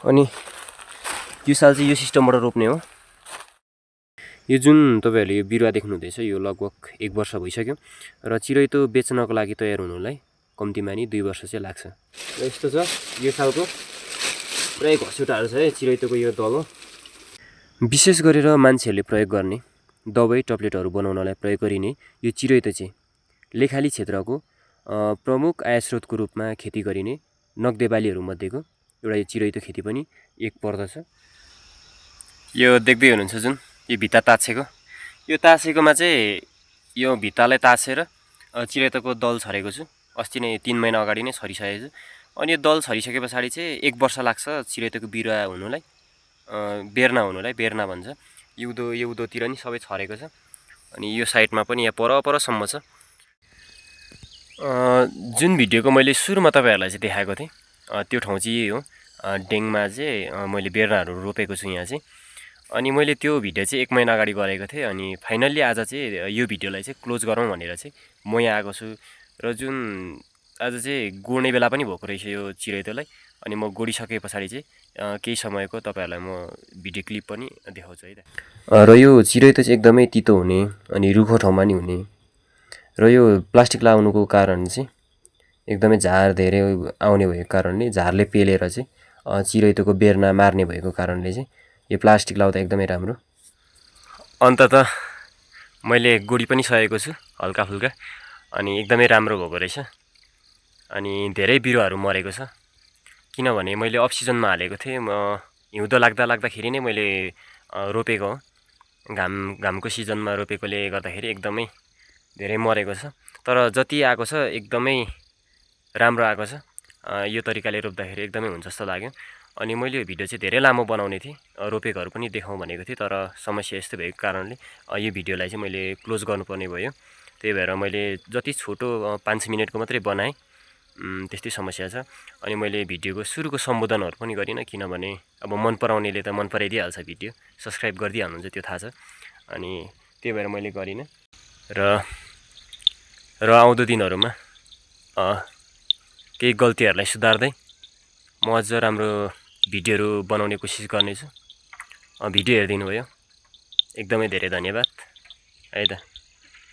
अनि यो साल चाहिँ यो सिस्टमबाट रोप्ने हो। यो जुन तपाईहरुले यो बिरुवा देख्नु हुँदैछ यो लगभग 1 वर्ष भइसक्यो र चिरैतो बेच्नको लागि तयार हुनुलाई कम्तीमा नि 2 वर्ष चाहिँ लाग्छ। र यस्तो छ यो सालको पुरै घस्युटाहरू छ है चिरैतोको यो दल हो। विशेष गरेर मान्छेहरूले प्रयोग गर्ने दबाई टप्लेटहरू बनाउनलाई प्रयोग गरिने यो चिरैतो चाहिँ लेखाली क्षेत्रको प्रमुख आय स्रोतको रूपमा खेती गरिने नगदे बालीहरू मध्येको एउटा यो चिरैतो खेती पनि एक पर्दछ। यो देख्दै हुनुहुन्छ जुन यो भित्ता ताछेको यो ताछेकोमा चाहिँ यो भित्तालाई ताछेर चिरैतोको दल छरेको छु। अस्ति नै 3 महिना अगाडि नै छरिसकेको छु। अनि यो दल छरिसके पछाडि चाहिँ 1 वर्ष लाग्छ चिरैतोको बिरुवा हुनुलाई, बेर्ना हुनुलाई, बेर्ना भन्छ। यो उदोतिर नि सबै छरेको छ। अनि यो साइडमा पनि यहाँ परसम्म छ। जुन भिडियोको मैले सुरुमा तपाईहरुलाई चाहिँ देखाएको थिएँ त्यो ठाउँ चाहिँ यही हो। डेङमा चाहिँ मैले बेर्नाहरू रोपेको छु यहाँ चाहिँ। अनि मैले त्यो भिडियो चाहिँ 1 महिना अगाडि गरेको थिएँ। अनि फाइनल्ली आज चाहिँ यो भिडियोलाई चाहिँ क्लोज गरौँ भनेर चाहिँ म यहाँ आएको छु। र जुन आज चाहिँ गोड्ने बेला पनि भएको रहेछ यो चिरैतोलाई। अनि म गोडिसके पछाडि चाहिँ केही समयको तपाईहरुलाई म भिडियो क्लिप पनि देखाउँछु है त। र यो चिरैतो चाहिँ एकदमै तितो हुने अनि रुखो ठाउँमा नि हुने र यो प्लास्टिक लगाउनुको कारण चाहिँ एकदमै झार धेरै आउने भएको कारणले झारले पेलेर चाहिँ चिरैतोको बेर्ना मार्ने भएको कारणले चाहिँ यो प्लास्टिक लाउँदा एकदमै राम्रो। अन्तत मैले गोडी पनि सकेको छु हल्का फुल्का अनि एकदमै राम्रो भएको रहेछ। अनि धेरै बिरुवाहरू मरेको छ किनभने मैले अफ सिजनमा हालेको थिएँ। हिउँदो लाग्दाखेरि नै मैले रोपेको हो। घामको सिजनमा रोपेकोले गर्दाखेरि एकदमै धेरै मरेको छ। तर जति आएको छ एकदमै राम्रो आएको छ। यो तरिकाले रोप्दाखेरि एकदमै हुन्छ जस्तो लाग्यो। अनि मैले यो भिडियो चाहिँ धेरै लामो बनाउने थिएँ, रोपेकोहरू पनि देखाउँ भनेको थिएँ। तर समस्या यस्तो भएको कारणले यो भिडियोलाई चाहिँ मैले क्लोज गर्नुपर्ने भयो। त्यही भएर मैले जति छोटो 5 मिनेटको मात्रै बनाएँ। त्यस्तै समस्या छ। अनि मैले भिडियोको सुरुको सम्बोधनहरू पनि गरिनँ किनभने अब मन पराउनेले त मन पराइदिइहाल्छ भिडियो, सब्स्क्राइब गरिदिइहाल्नुहुन्छ त्यो थाहा छ। अनि त्यही भएर मैले गरिनँ। र आउँदो दिनहरूमा केही गल्तीहरूलाई सुधार्दै म अझ राम्रो भिडियोहरू बनाउने कोसिस गर्नेछु। भिडियो हेरिदिनु भयो एकदमै धेरै धन्यवाद है त।